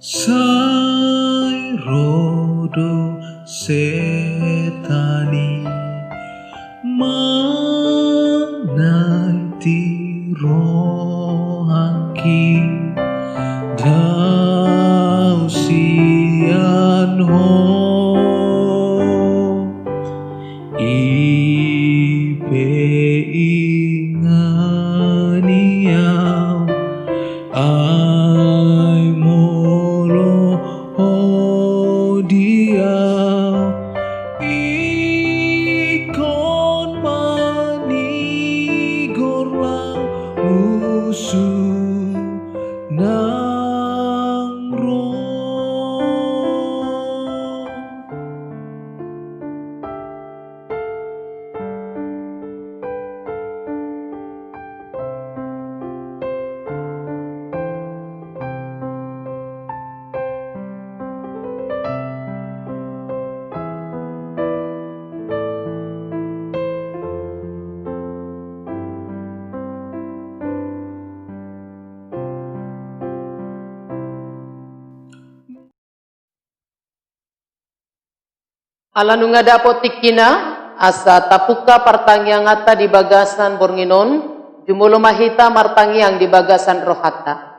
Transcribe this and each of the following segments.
Sai rodo setani manaiti rohaki dausian ho ipe inganiau ai molo diau ikon manigorlang musuh nang roh. Alanu ngada apotik kina asa tapuka partangiang ata di bagasan bornginon jumulo mahita martangiang di bagasan rohata.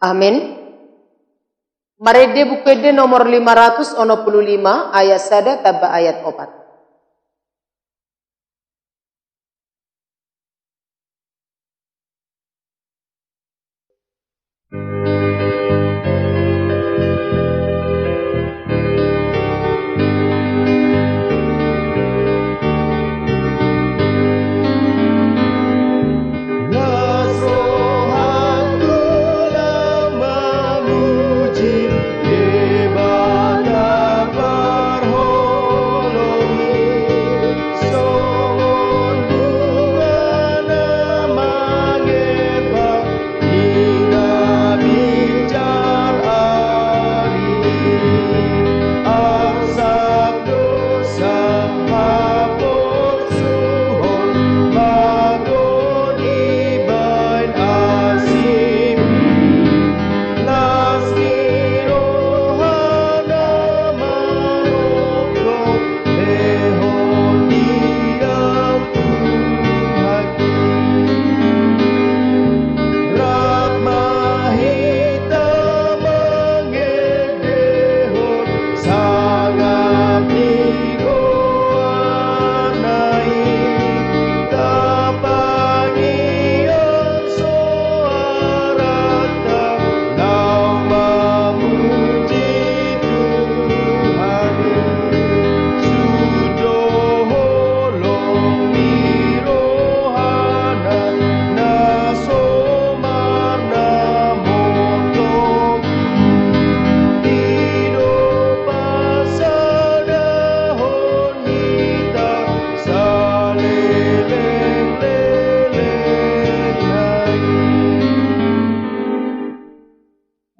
Amin. Marede bukede nomor 565 ayat sada taba ayat 4.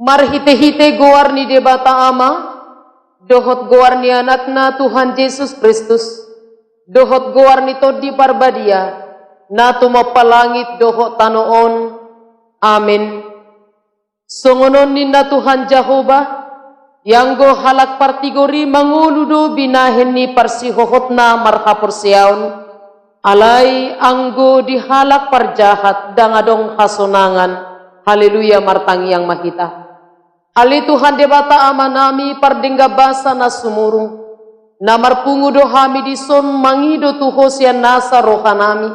Marhite-hite goar ni debata ama, dohot goar ni anakna Tuhan Yesus Kristus, dohot goar ni todi parbadia, na tumapalangit dohot tanoon, amin. Songonon ni na Tuhan Jehovah, yang go halak partigori manguludo binahin ni parsihohot na marhapor siyaon, Alai anggo dihalak parjahat dangadong hasonangan. Haleluya martangi yang mahita. Ali Tuhan debata amanami pardingga basa na sumurung. Namar pungu dohami dison mangido tuhosian nasa rohanami.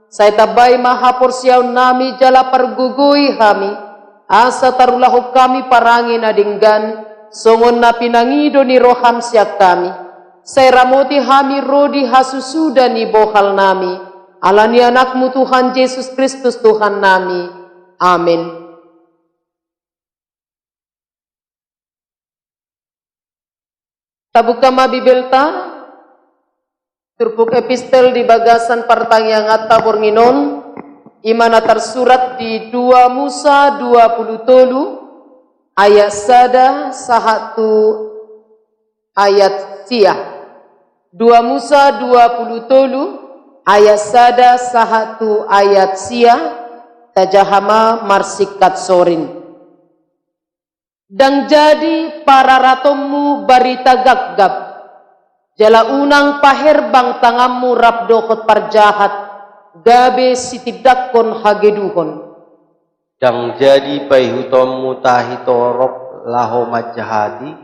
Saya tabay mahapor siyaw nami jala pargugui hami. Asa tarulahok kami parangin adinggan. Songon na pinangido ni roham siyak kami. Saya ramoti hami rodi hasusuda ni bohal nami. Alani anakmu Tuhan Yesus Kristus Tuhan nami. Amin. Tabuk kama bibelta. Turpuk epistel di bagasan partang yang atabor nginon. Imana tersurat di 2 Musa 20 ayat sada sahatu ayat sia. 2 Musa 20 ayat sada sahatu ayat sia tajahama marsikat sorin. Dan jadi para ratommu barita gagap jala unang paherbang tangammu rabdokot parjahat gabe sitidakon hageduhon. Dang jadi paihutommu tahitorok laho majahadi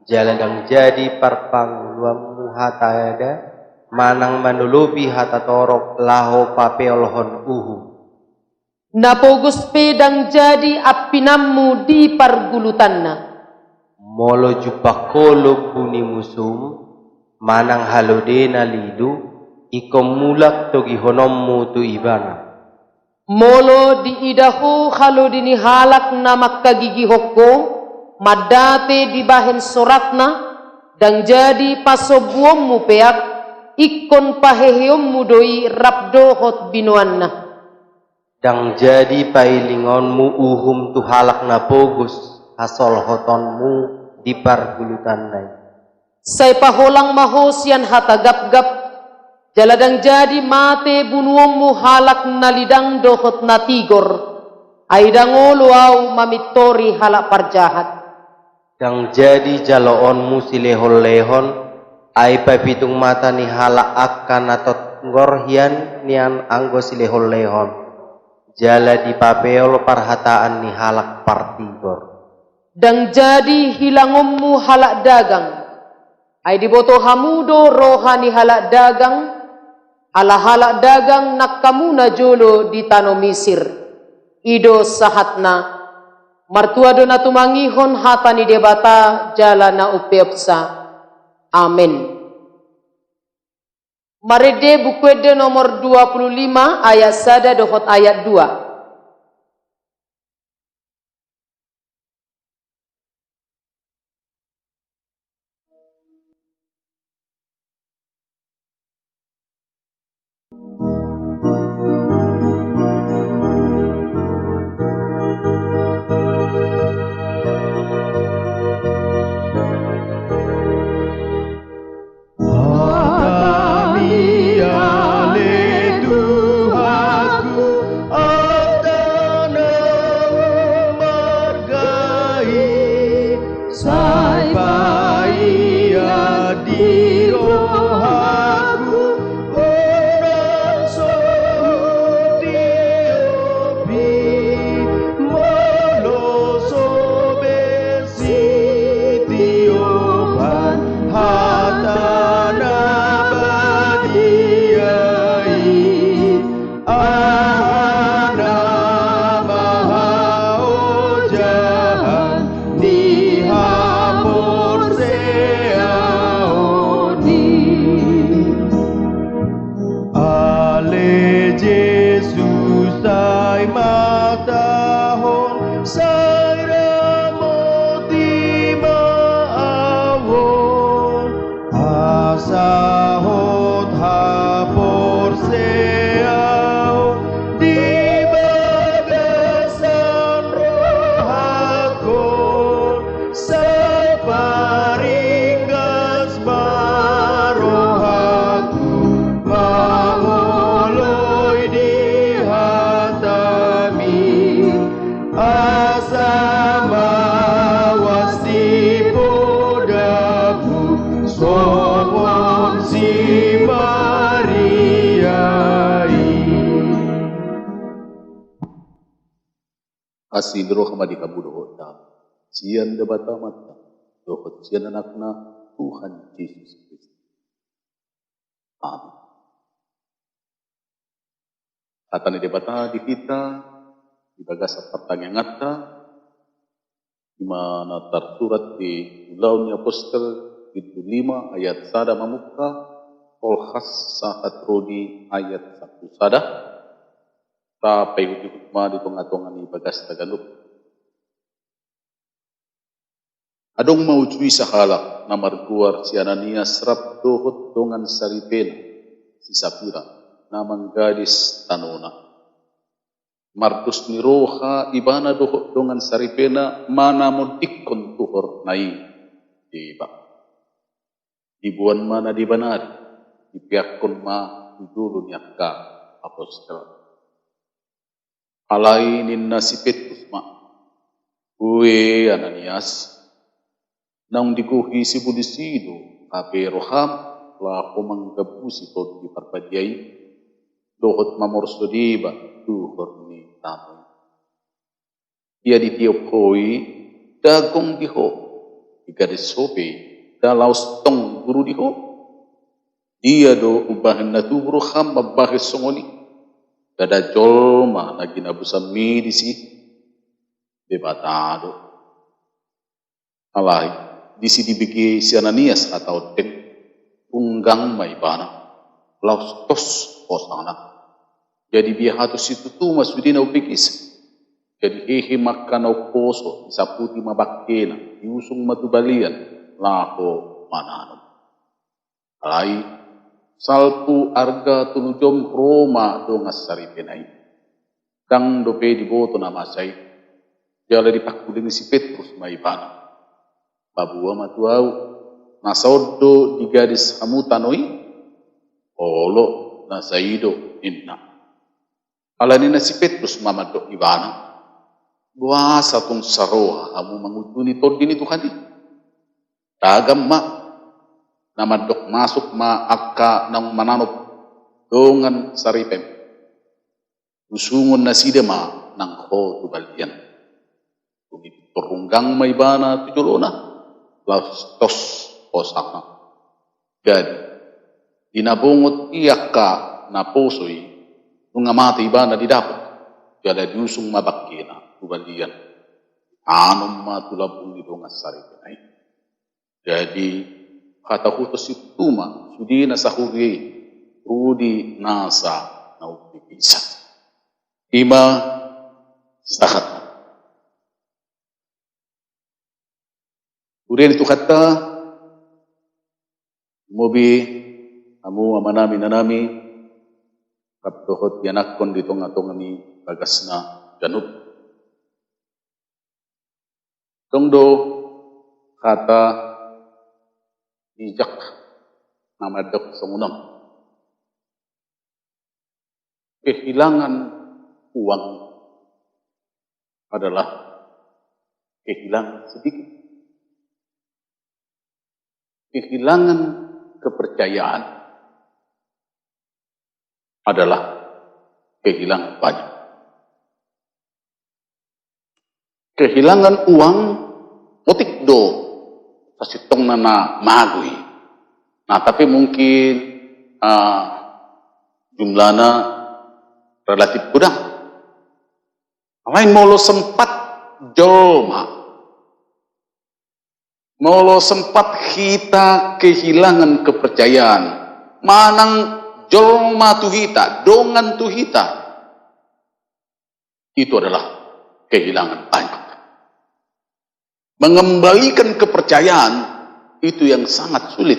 jaladang jadi parpangluammu hatayada manang manulubi hatatorok laho papeolhon uhu. Napogus pedang jadi apinammu di pargulutanna. Molo jupakolo buni musum manang halodena lidu ikom mulak togi honommu tu ibana. Molo di idahu halodini halak namak kagigi hokko madate dibahen soratna dan jadi pasobuommu peak ikon paheheommu doi rabdohot binuanna. Dang jadi pailingonmu uhum tu halak na pogus hasol hotonmu di pargulutanai. Say paholang mahosian hata gap-gap jaladang jadi mate bunuommu halak nalidang dohot natigor aidangolo au mamitori halak parjahat. Dang jadi jaloonmu silehol-lehon ay papitung mata ni halak akan atot ngorhian nian anggo silehol-lehon. Jala di papeol parhataan ni halak partigor. Dan jadi hilangommu halak dagang. Ay diboto hamudo rohani halak dagang. Ala halak dagang nakamuna jolo di tano Misir. Ido sahatna. Martua do na tumangihon hata ni debata jala na upeopsa. Amin. Marede bukwede nomor 25 ayat sada dohot ayat 2. asidro kamadi kabudo ta sian debata mata dohot sian anakna Tuhan Yesus Kristus. Amin. Kata ni debata di kita di bagasa pertanyaan ngata di mana tersurat di Ulau Apostol itu 5 ayat sada mamuka kolhas saat rodi ayat 1 sada sampai hukma di tengah-tengah ni bagas Tagalog. Adong mau cuy sahalak namar keluar si Ananias serap dohot dongan saripena si Sapira namang gadis tanona. Markus ni roha ibana dohot dongan saripena mana mudik kontuhor nai diba. Dibuan mana dibanari dipiakon ma dulu nyakka apostol. Alai ninna si Petrus ma. Uwe Ananias nang dikuhi si budisido kape roham la kumanggabusi to di parpadiyai dohot mamorso diba tuhor ni tamoy. Ia ditiup hoi dagong diho igaris sope dalaus tong guru diho dia do ubahan na tuhur ham mabahis songoni dada jolma na ginabusan medisi debatado alai disi dibigi si Ananias atau ten unggang may bana laus tos posana jadi bihato situ tu masudina upikis jadi hehe makan poso isaputi mabakkena diusung matubalian lako manano alai salpu arga tulujom Roma dongas saripenai kang dope diboto nama say jala dipakuding si Petrus may bana babua matuau nasodo di gadis hamutanoi olo nasaido inna alanina si Petrus mamadok ibana buasa tung saroha kamu manguduni todini Tuhan di tagam ma namadok masuk ma akka nang mananop dongan saripem usungon naside ma nang ho tubalian tumi turunggang may bana tujolona laus tos posakna jadi dinabungot iyakka na posoi nung amati ibana didapat jala diusung mabakkena tubalian anom matulabung di dongas saripem jadi kata hutos itu mah sudi nasahugi rudi nasa naupikisa ima sahat kemudian itu kata mobi amu amanami nanami kapdohot yanakon di tongah-tongah ni bagasna janub tongdo kata bijak namadok sangunam kehilangan uang adalah kehilangan sedikit kehilangan kepercayaan adalah kehilangan banyak kehilangan uang motik do pasitong na magui. Nah, tapi mungkin jumlahnya relatif kurang. Lain molo sempat jolma. Molo sempat kita kehilangan kepercayaan. Manang jolma tuhita, dongan tuhita. Itu adalah kehilangan banyak. Mengembalikan kepercayaan itu yang sangat sulit.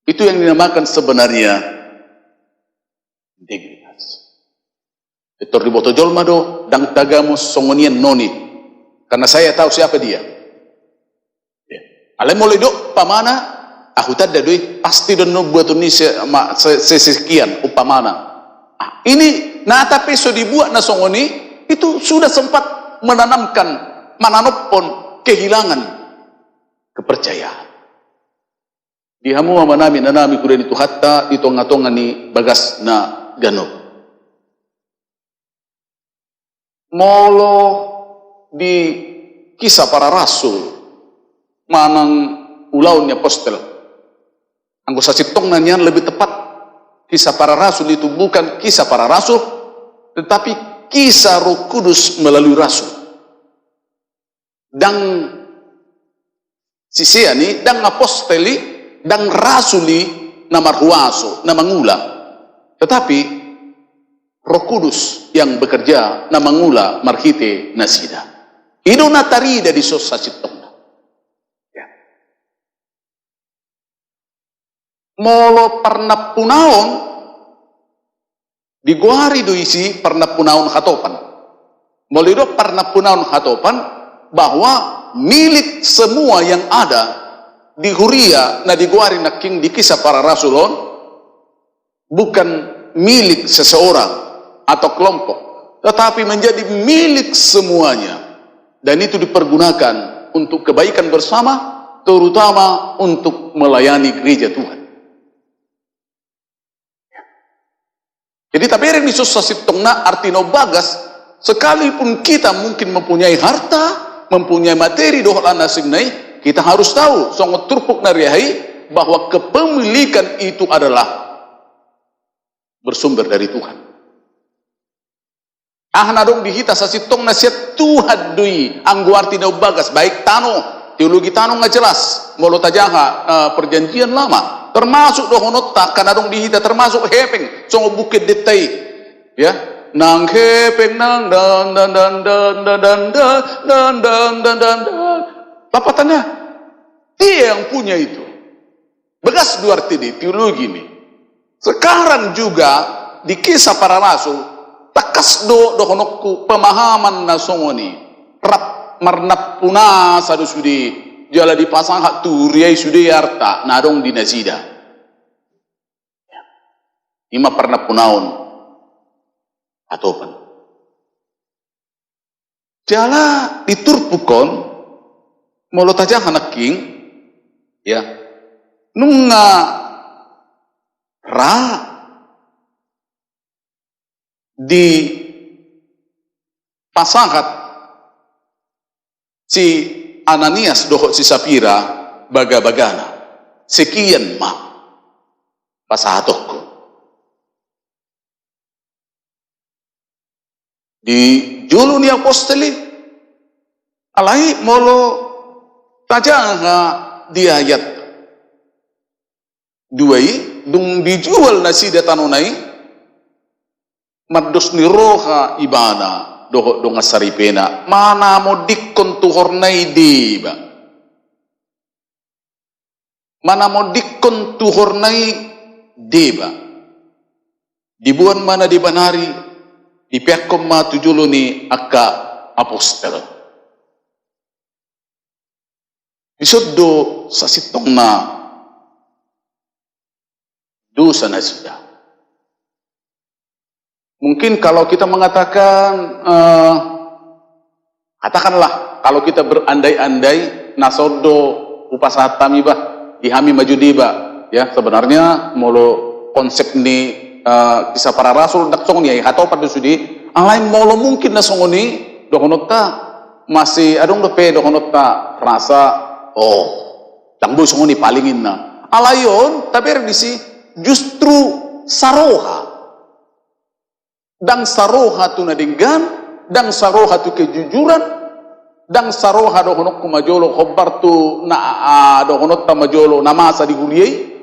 Itu yang dinamakan sebenarnya integritas. Itu riboto jolma do dang tagamu songonian noni. Karena saya tahu siapa dia. Ya. Ale mulai do pamana aku tadi doi pasti don buat ini sesekian upamana. Ini nah tapi so dibuat na songoni itu sudah sempat menanamkan mananopon kehilangan kepercayaan. Dihamu manami nanami kuren itu hatta ditonga-tonga ni bagas na gano. molo di kisah para rasul manang ulaunya postel anggo sacitong nanyan lebih tepat kisah para rasul itu bukan kisah para rasul tetapi kisah Roh Kudus melalui rasul dan sisiani dan aposteli dan rasuli nama ruaso nama ngula tetapi Roh Kudus yang bekerja na mangula marhite nasida. Ino natarida di sosa sitong. Ya. Molo parna punaon di guari do isi parna punaon hatopan. Molido parna punaon hatopan bahwa milik semua yang ada di Huria na di guari na king di kisah para rasulon bukan milik seseorang atau kelompok, tetapi menjadi milik semuanya dan itu dipergunakan untuk kebaikan bersama, terutama untuk melayani gereja Tuhan. Jadi tabere ni sosasitongna artino bagas sekalipun kita mungkin mempunyai harta, mempunyai materi dohlan nasignai, kita harus tahu songot turpuk narihai bahwa kepemilikan itu adalah bersumber dari Tuhan. Nadong dihita sa sitong na siya Tuhan dui anggo arti na bagas baik tano teologi tano nga jelas molo tajaha perjanjian lama termasuk dohonot ta kanadong dihita termasuk hepeng songo bukit detay ya nang hepeng nang dan papatannya dia yang punya itu begas dua arti di teologi ini sekarang juga di kisah para rasul takas do honokku pemahaman na songoni rap marnap puna sadu sudi jala dipasang hak turiai sudi arta nadong di nasida ima pernah punaon atopan jala diturpukon molo tajah hanaking ya nunga ra di pasangat si Ananias dohot si Sapira baga-bagana sekian ma pasahatokku di julu ni apostoli alai molo tajaha di ayat duai dung dijual nasi datanonai mados ni roha ibana doho donga saripena mana mo dikkon tuhornai diba mana mo dikkon tuhornai diba dibuan mana di banari di pekkom ma tujulo ni akka apostel isoddo sa sitong na dosa na sida. Mungkin kalau kita mengatakan, katakanlah kalau kita berandai-andai nasodo upasatami bah, ihami maju diba, ya sebenarnya molo konsep ni kisah para rasul dak song ni atau pada sudi, lain molo mungkin na songoni dohonota masih adong dope dohonota rasa tangbu songoni palingin na, alayon tapi redisi justru saroha. Dan saroha tu nadinggan, dan saroha tu kejujuran, dan saroha dohonok kumajolo khobar tu na dohonok tamajolo namasa diguliai.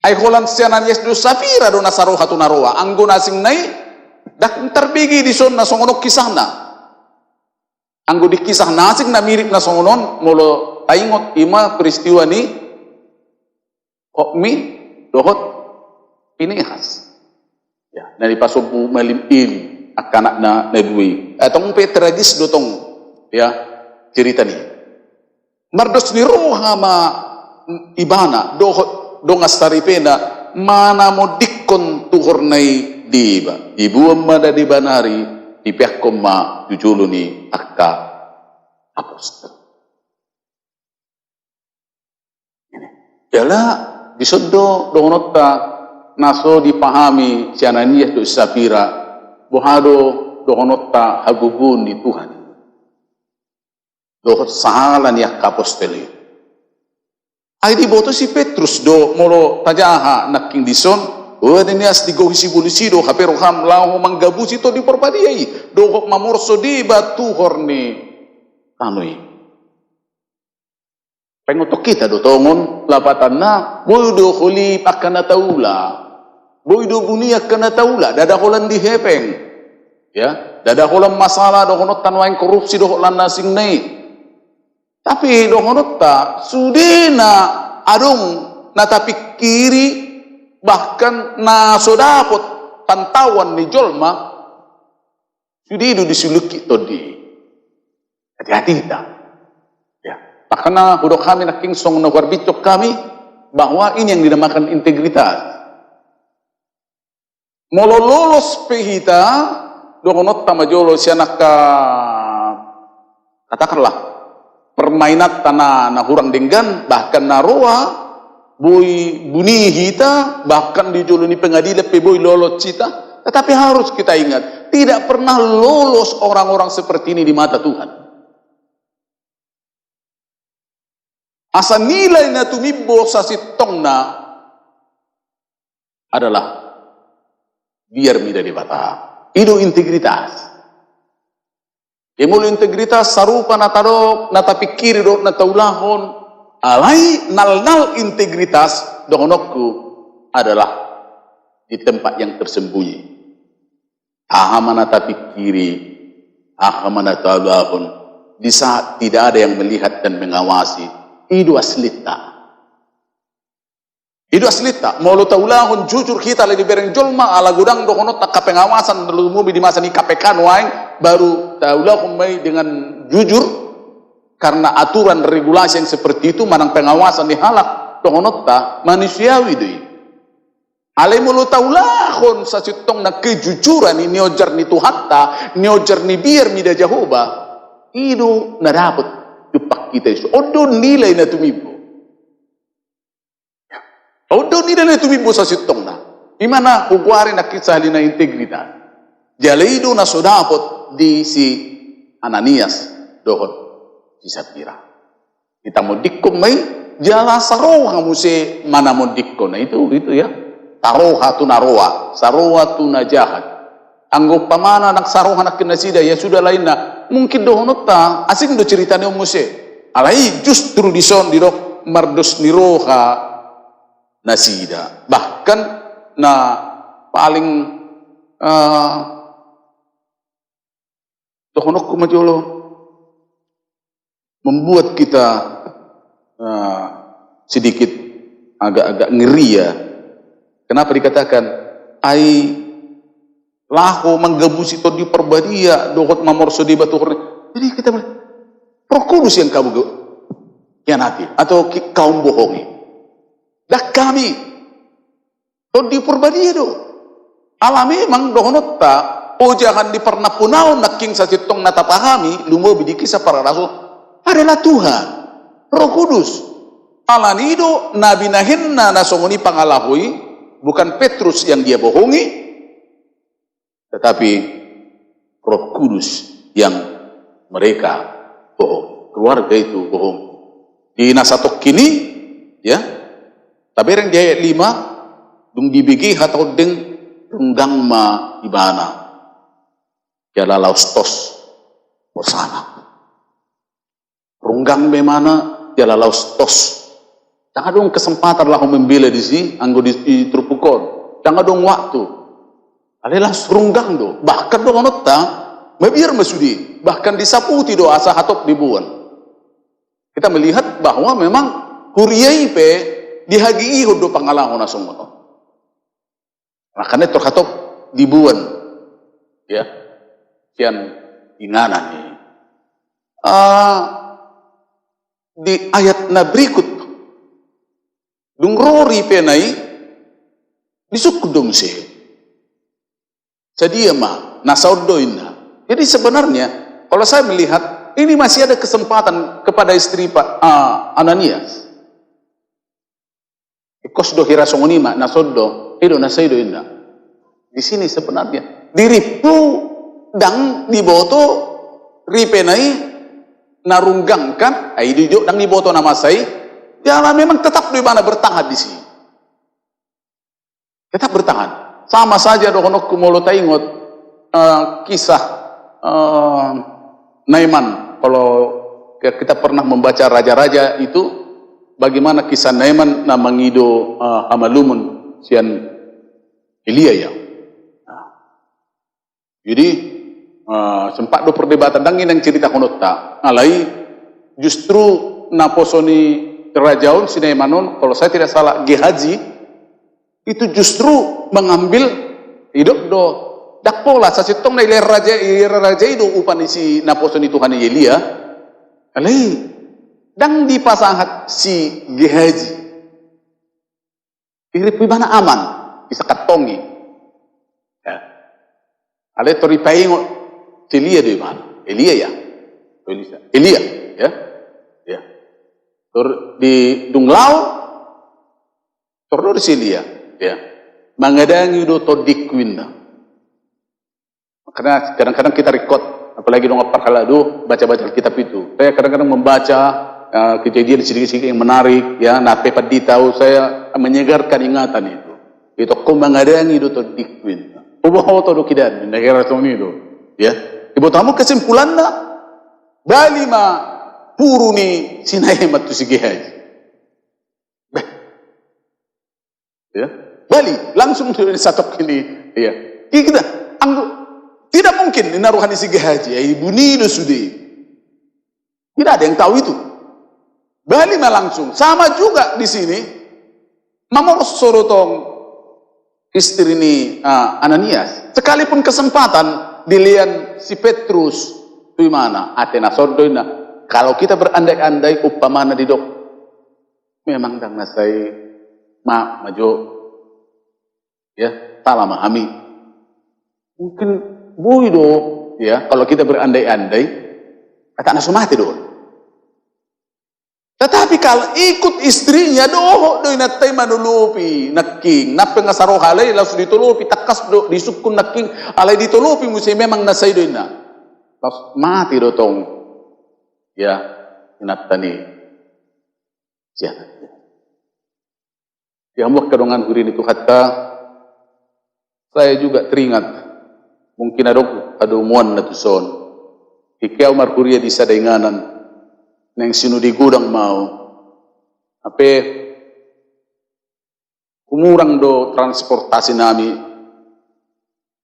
Ay holan sianan Yesus Sapira do na saroha tu naroa, anggo nasing nai dak terbigi di son na songonok kisahna. Anggo di kisah nasing na mirip na songonon molo taingot ima peristiwa ni kokmi dohot Pinehas. Ya, dari pasobu malim ili akanak na nedui atong petragis dotong ya cerita ni mardos ni roha ma ibana dohot dongas taripena mana mo dikkon tuhornai diba ibuam mada di banari di pekkom ma jujulo ni akka apostol jala disoddo dohonotta naso dipahami si Ananias do Sapira bohado dohonot ta hagugun di Tuhan. Dohot sahalan ya kaposteli. Ay di boto si Petrus do molo tajaha naking dison. Nias di gohisi polisi do haperoham lahu manggabusi to di perpadiai. Dohok mamorso di batu horni tanoi. Pengotok kita do tongon lapatan na boy do holi akana taula. Boy do bunia akana taula dada holan di hepeng. Ya, dada holan masalah do honot tanwain korupsi do holan nasing nei. Tapi dohonot ta sudena adung nata pikiri bahkan na sodapot pantauan ni jolma sudidu disuluki todi. Hati-hati kita. Ya, makanya hudok kami naking song na warbicok kami bahwa ini yang dinamakan integritas. Molololos pehita dohonot ta majolo sianaka katakanlah permainan tanah na hurang denggan bahkan naroa boy buni hita bahkan dijoloni pengadilan pe boy lolos cita, tetapi harus kita ingat tidak pernah lolos orang-orang seperti ini di mata Tuhan. Asa nilai na tumibbo sa sitongna adalah biar mida di bata itu integritas. Emul integritas sarupa natadok natapikiri do nataulahon alai nal integritas dohonokku adalah di tempat yang tersembunyi. Ahamana tapikiri, ahamana taulahon di saat tidak ada yang melihat dan mengawasi. Itu aslita. Itu aslita. Mau taulahon jujur kita lagi bereng jolma ala gudang dohonot tak pengawasan lumumi di masa ni KPK nuaing baru taulahon mai dengan jujur karena aturan regulasi yang seperti itu manang pengawasan dihalak dohonot ta manusiawi deui. Ale mulu taulahon sa sitong na kejujuran ini ojar ni tuhatta ni ojar ni biar mida Jehovah itu na dapat dupak kita isu. Odo nilai na tumibo. Odo nilai na tumibo sa sitong na. Imana hukwari na kisah na integritas. Jalaido na sodapot di si Ananias dohon si Sapira. Kita mau dikko may jala saroha muse mana mau dikko na itu ya. Taroha tu naroa, saroha tu najahat. Anggap pamana nak saroha nak kinasida ya sudah lain na. Mungkin dohonot ta asing do ceritanya muse. Alai justru dison dirok mardos niroha nasida. Bahkan na paling dohonok kumajolo membuat kita sedikit agak-agak ngeri ya. Kenapa dikatakan ai lahu manggabusi to di perbadia dohot mamorso di batu horne. Jadi kita bilang Roh Kudus yang kamu khianati atau kaum bohongi. Dah kami to di perbadia do. Alami memang dohonot ta o jangan di pernah punau naking sa sitong natapahami lumo bidiki sa para rasul adalah Tuhan Roh Kudus. Alanido nabi nahinna nasongoni pangalahui bukan Petrus yang dia bohongi, tetapi Roh Kudus yang mereka bohong. Keluarga itu bohong. Di nasatok kini, ya, tapi yang di ayat 5, dung dibigi hatau deng runggang ma ibana, jala laustos bersama. Runggang memana jala laustos. Jangan dong kesempatan lah membela di sini, anggo di Trupukon. Jangan dong waktu. Adalah serunggang do. Bahkan dong nota, mabiar masudi. Bahkan disaputi do asa hatop dibuan. Kita melihat bahwa memang huriyai pe dihagi do pangalahon asong moto. Makanya terhatop dibuan. Ya, kian inganan ni. Di ayat na berikut. Dung rori penai disukudum sih. Jadi mah nasaudoin. Jadi sebenarnya kalau saya melihat ini masih ada kesempatan kepada istri Pak Ananias. Ikos do hira songonima nasodo edo nasaido inda. Di sini sebenarnya diripu dang diboto ripenai narunggangkan ai dijo dang diboto nama saya ya memang tetap di mana bertahan di sini, tetap bertahan. Sama saja dokonok kumolo taingot kisah Naiman. Kalau kita pernah membaca raja-raja itu, bagaimana kisah Naiman na mangido hamalumun sian Elia ya. Jadi sempat do perdebatan dangin yang cerita konota alai justru naposoni kerajaun si Naimanon, kalau saya tidak salah Gehazi itu justru mengambil hidup do dakpola sasitong na raja itu upan si naposoni Tuhan Elia alai dang dipasangat si Gehazi irip bana aman bisa katongi ya alai tori paingo Elia di mana Elia ya Elia ya ya tur di dunglau tur di Elia ya mangadangi do todikwinna. Karena kadang-kadang kita record, apalagi dong parhalado baca-baca kitab itu. Saya kadang-kadang membaca kejadian sedikit-sedikit yang menarik, ya. Nah, pepadi tahu saya menyegarkan ingatan itu. Itu kumangadangi do todikwin. Ubaho to do kidan negara tong itu, ya. Ibu tamu kesimpulannya bali ma puru ni sinai matu si Gehazi. Ya. Bali langsung dari satu kini, ya. Kita tidak mungkin naruhan si Gehazi, ibu ni do sudi. Tidak ada yang tahu itu. Bali mah langsung. Sama juga di sini. Mamos sorotong istri ini Ananias. Sekalipun kesempatan dilihat si Petrus di mana Athena sordoina. Kalau kita berandai-andai upamana di dok, memang dang nasai maju, ya, salah memahami. Mungkin boido, ya, kalau kita berandai-andai, kata nasu mati dong. Tetapi kalau ikut istrinya doh natai manulupi naking nape ngasaro halai langsung ditulupi takas do disukun naking alai ditulupi musi memang nasai doina langsung mati do tong ya inatani siapa ya muak kedongan hurin itu kata saya juga teringat mungkin ada umuan na tuson ikaw markuria di sadainganan neng sinu di gudang mau ape kumurang do transportasi nami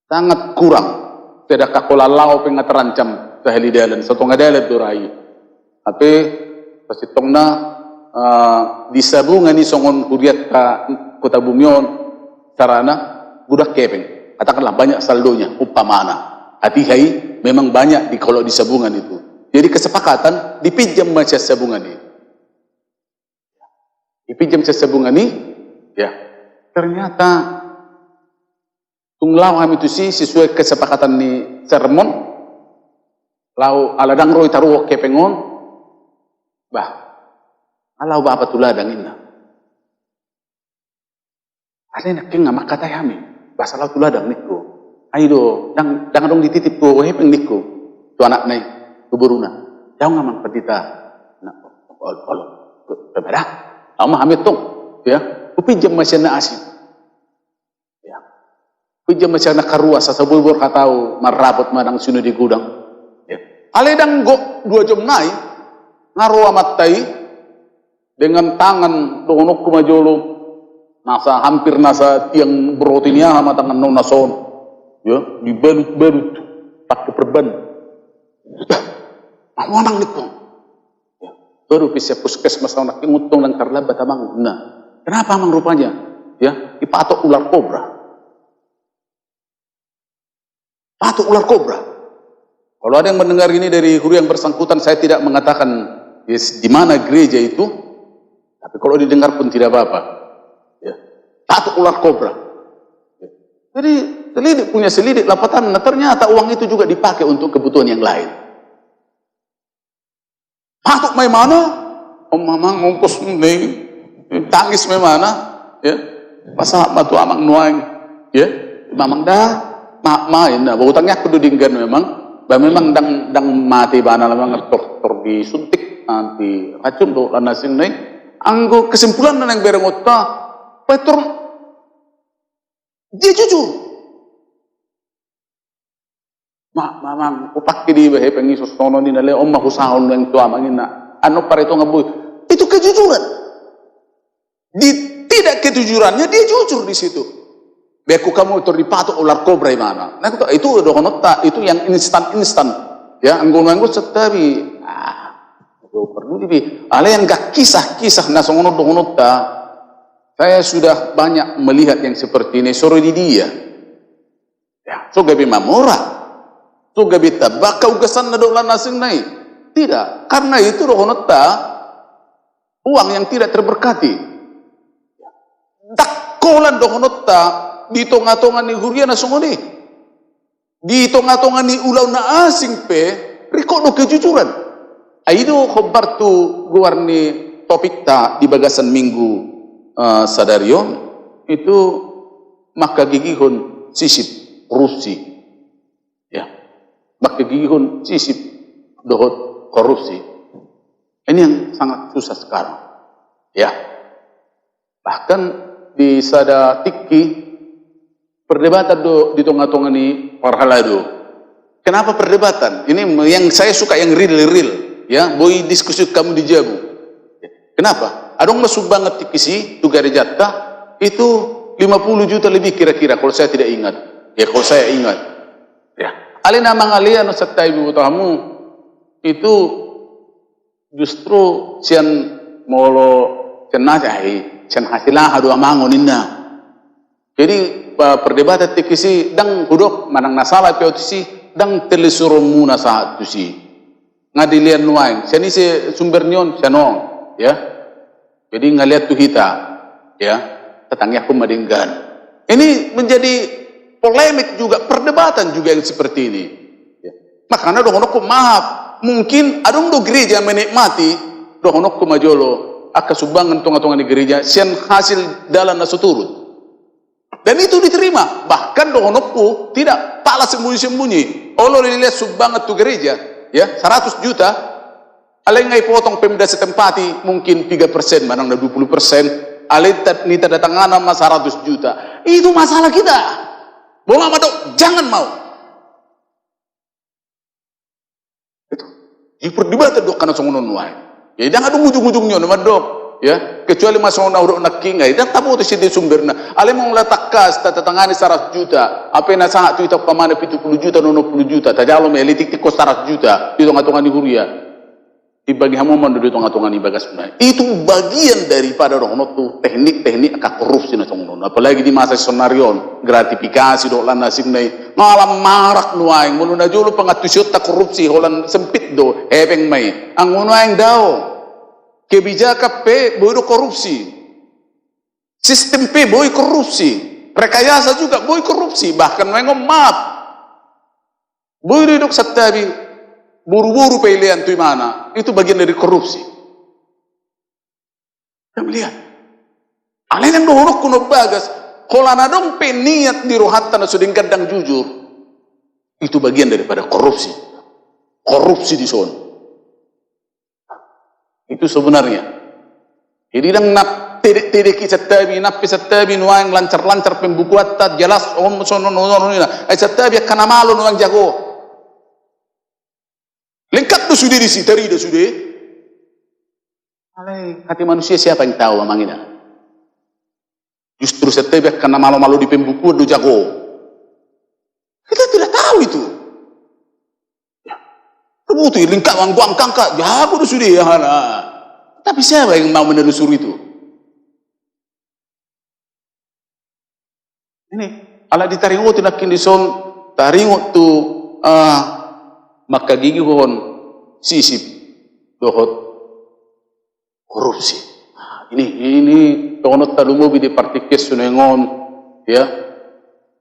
sangat kurang tidak kakolalau pengat terancam saheli dalan satu ngadalat do rai ape pasitong na di sabungan ni songon kuriat ka kota Bumion sarana budak kepeng katakanlah banyak saldonya upamana hati-hati memang banyak kalau di sabungan itu. Jadi kesepakatan dipinjam macam sabungan ini. Dipinjam sabungan ini, ya. Ternyata tunglau kami itu sih sesuai kesepakatan ni sermon. Lau aladang roy taruh kepengon, bah, alau apa tuladang ina. Ada nak kenga makatai kami, bahasa lau tuladang niku. Ayo dang dong dititip ko hepeng niku. Tu anak nai. Keburuna, jauh ngamang pendeta, nak ol, berbeda, ama hamil tong, ya, upinjam masih na asin, ya, upinjam masih na karua, sasabulbur katau marabot madang sunu di gudang, ya, aledang go 2 jam nai, ngaruah matai, dengan tangan donok kumajolo, hampir nasa tiang berotinya sama tangan nona son, ya, dibalut pakai perban. Awanang nito. Ya. Baru bisa puskesmas nak ngutong lang terlambat amang. Nah, kenapa amang rupanya? Ya, dipatok ular kobra. Patok ular kobra. Kalau ada yang mendengar ini dari guru yang bersangkutan, saya tidak mengatakan yes, di mana gereja itu, tapi kalau didengar pun tidak apa-apa. Ya, patok ular kobra. Ya. Jadi selidik punya selidik lapatan, nah ternyata uang itu juga dipakai untuk kebutuhan yang lain. Patok may mana? Mamang ngongkos nih, tangis may mana? Ya, masa matu amang nuang, ya, mamang dah, main na utangnya kudu dinggan memang dang mati bana lamang dokter disuntik anti racun do lanasing nai anggo kesimpulan nang bereng otta Peter dia jujur mamang upak di behe pengisus tono ni nale omma husahon yang tua mangina ano para itu ngaboy itu kejujuran tidak kejujurannya dia jujur di situ beku kamu terdipatok ular kobra mana nah itu dokonotta itu yang instan ya anggo setabi perlu dibi ale yang gak kisah nasongono dokonotta saya sudah banyak melihat yang seperti ini sore di dia ya so gabi mamora so gabi tabaka ugasan na dolan nasing nai tidak karena itu dokonotta uang yang tidak terberkati dakkolan dokonotta di tonga-tonga ni huria na sungoni di tonga-tonga ni ulaw na asing pe riko no kejujuran aido khobar tu guarni topik ta di bagasan minggu sadarion itu maka gigihon sisip korupsi ya maka gigihon sisip dohot korupsi ini yang sangat susah sekarang ya bahkan di sada tiki perdebatan di tengah-tengah ini parhalado. Kenapa perdebatan? Ini yang saya suka yang real ya. Boy diskusi kamu di Jabu. Kenapa? Adong masuk banget tikisi tu gari jatah itu 50 juta lebih kira-kira kalau saya tidak ingat. Ya kalau saya ingat. Ya. Alina mangalia no satai bu tamu itu justru sian molo cenajai cen hasilah hadu amangoninna. Jadi perdebatan tikisi dang hudok manang nasalah peotisi dang telesurumuna saat tu si ngadilian nuaing seni se sumbernion sanong ya jadi ngaliat tu hita ya tetangnya aku madinggan ini menjadi polemik juga perdebatan juga yang seperti ini ya. Makanya dohonokku maaf mungkin adong do gereja menikmati dohonokku majolo aka subangan tonga-tonga di gereja sian hasil dalam nasuturut dan itu diterima bahkan dohonokku tidak pala sembunyi-sembunyi Allah lihat sumbangan tu gereja ya 100 juta alengai potong pemda setempati mungkin 3% manang 20% alentat nita datangan sama 100 juta itu masalah kita bola madok jangan mau itu di perdebatan dok karena songonon wae ya jangan ada ujung-ujungnya nama dok ya kecuali masalah urut nakingai dan tamu tu sidi sumberna ale mau letak kas tatangani 100 juta apa na sangat tu itak pamane 70 juta 60 juta tajalo me elitik kos 100 juta itu ngatungan di huria dibagi hamoman do tonga-tonga ni bagas punai itu bagian daripada rono tu teknik-teknik ka korupsi na songono apalagi di masa sonarion gratifikasi do lan nasing nai malam marak nuaing mulu na jolo pangatusyot ta korupsi holan sempit do hepeng mai ang unaing dao kebijakan P boy korupsi sistem P boy korupsi rekayasa juga boy korupsi bahkan mengom maaf boy duduk setabi buru-buru pilihan tu mana itu bagian dari korupsi kita melihat alih yang dohorok kuno bagas kalau nadong P niat di rohatan suding kadang jujur itu bagian daripada korupsi di son itu sebenarnya jadi dang nap tidak setabi napi setabi nuang lancar pembukuan tak jelas sono nina setabi kana malu nuang jago lengkap tu sudah disi teri dah sudah alai hati manusia siapa yang tahu mamangina justru setabi kana malu di pembukuan do jago kita tidak tahu itu kebutuh lingkap wang kangka jago tu sudah ya tapi siapa yang mau menelusuri itu ini ala ditaringot nakin di son taringot tu maka gigihon sisip dohot korupsi ini tonot talumobi di partikir sunengon ya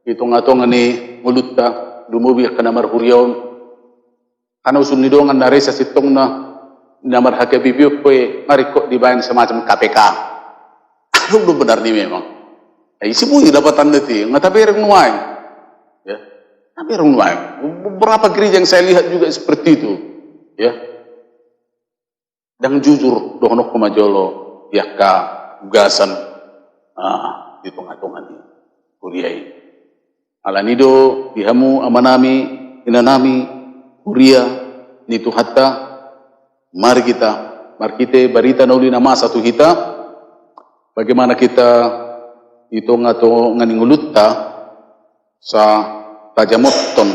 hitung-hitung ni mulutta lumobi kanamar hurion karena usul nidongan naresa sitong na namar hakabibiyok po marikot dibayan semacam KPK. Ano benar ni memang? Ay sibuy dapatan niti, ngatabi rin nuwain. Ya. Tapi beberapa gereja yang saya lihat juga seperti itu, ya. Dan jujur, dohonok kumajolo, yaka, ugasan, di tengah-tengah ni, kuriai. Alanido, dihamu, amanami, inanami, kuria, nitu hatta, mari kita barita nauli nama satu kita, bagaimana kita itong ato nganingulutta sa tajamotton,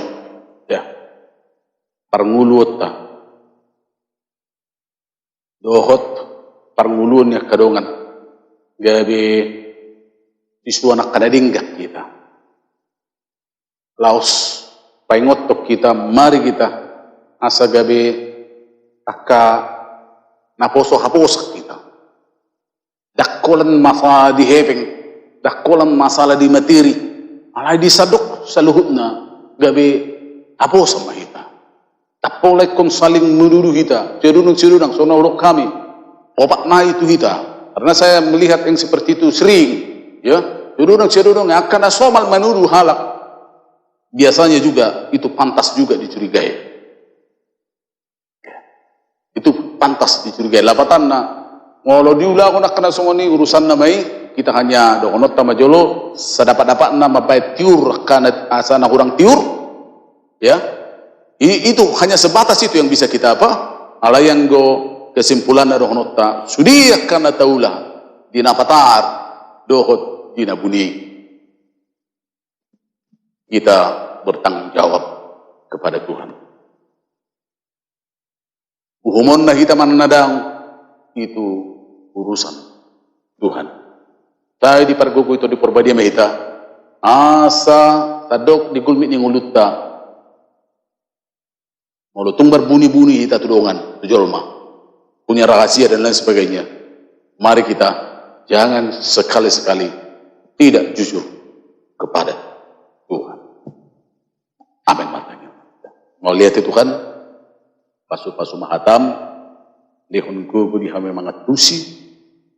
ya, parnguluotta, dohot parnguluon ya kadongan, gabi isu anak kanadinggak kita, laos paingotok kita, mari kita asa gabi akka naposo haposak kita, dakkolan masalah di hepeng, dakkolan masalah di materi, alay di sadok sa luhut na gabi haposan mahita. Tapolay kung saling menuduh kita, cerunang so naulok kami, opak na itu kita. Karena saya melihat yang seperti itu sering, ya, cerunang akan asomal menuduh halak. Biasanya juga itu pantas juga dicurigai. Itu pantas dicurigai. Lapatan na, walau diulah ko na kena semua ini urusan namai, kita hanya dokonot tama jolo, sedapat-dapat na mabait tiur, karena asana kurang tiur, ya. Itu hanya sebatas itu yang bisa kita apa? Alayang go kesimpulan na dokonot ta, sudiak karena taulah, dinapatar, dohot dinabuni. Kita bertanggung jawab kepada Tuhan. Uhumon na kita mananadang, itu urusan Tuhan. Tayo di pargugo ito di porbadia mahita, asa tadok di gulmit ng ulutta, mulutong berbunyi-bunyi kita tudongan, tujolma, punya rahasia dan lain sebagainya. Mari kita jangan sekali-sekali tidak jujur kepada Tuhan. Amin matanya. Mau lihat itu kan, pasu-pasu mahatam, lihun gugu di hame mga tusi,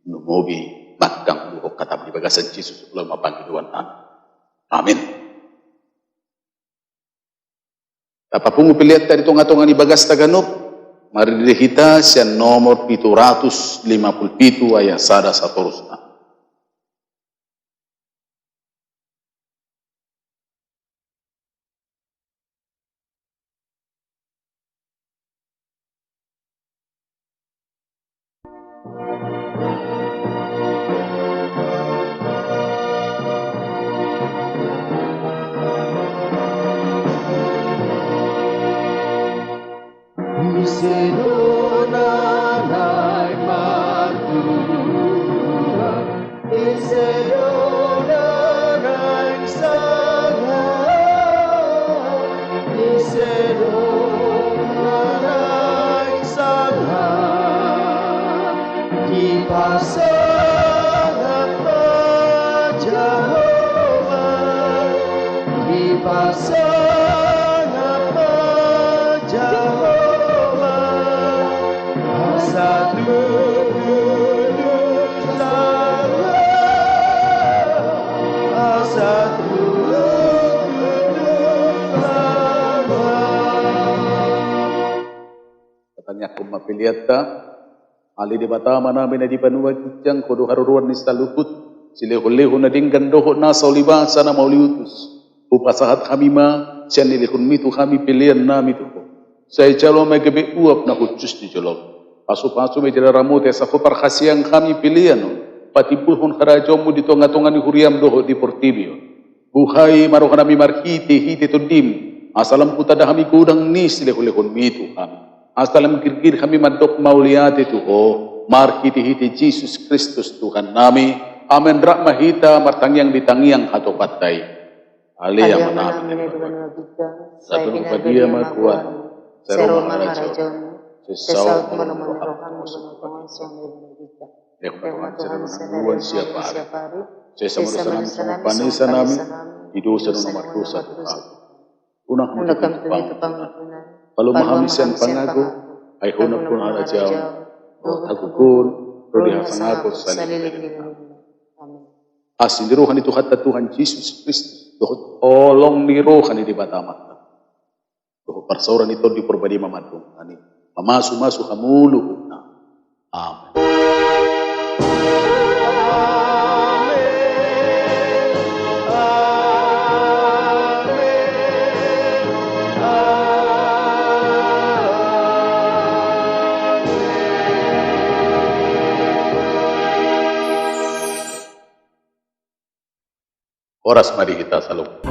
numobi, matgang buhok katab di bagasan Yesus, ulang mapanggi Tuhan. Amin. Apapun upiliat dari tonga-tonga di bagas Taganub, mari dihita siya nomor 757 ayat sada satorusna. Katanya aku mapiliat ta, ali di batama namin na di panuwa kitjang kodo haruruan ni stalukut, sileho-leho na dinggan doho na sa ulibasa na mauliutus. Upasahat kami ma, siya nilihun mitu kami pilihan namin to. Saya calo may gabi uap na kutsus di jolog. Pasu-pasu may jararamote sa kuparkasiyang kami pilihan. Patipulhon karajomu di tonga-tonga ni huriam doho di portibio. Buhay maro kami marhiti hiti tundim. Asalam putada kami kudang ni sileho-lehon mitu kami. Asalam kirkir kami mandok mauliati Tuho, marhiti hiti Jesus Kristus Tuhan nami, amen rahmahita martangyang ditangyang hatopatay. Aliyah manamin satu kepadia makuat, seru maharajon, sesau menemukan seru siapa hari, sesama sama panisa nami, hidup seru nomor dosa Tuhan. Unang itu pangakunan. Kalau mahamisan pangago, ay hunap pun hara jauh, hagukun, rodi hafangako salilin. Asindiruhan itu kata Tuhan Yesus Kristus, Dohot olong niro kani di batamat. Dohot persauran itu di perbadi mamadung. Ani mamasu-masu kamulu. Amin. Oras mari kita salam.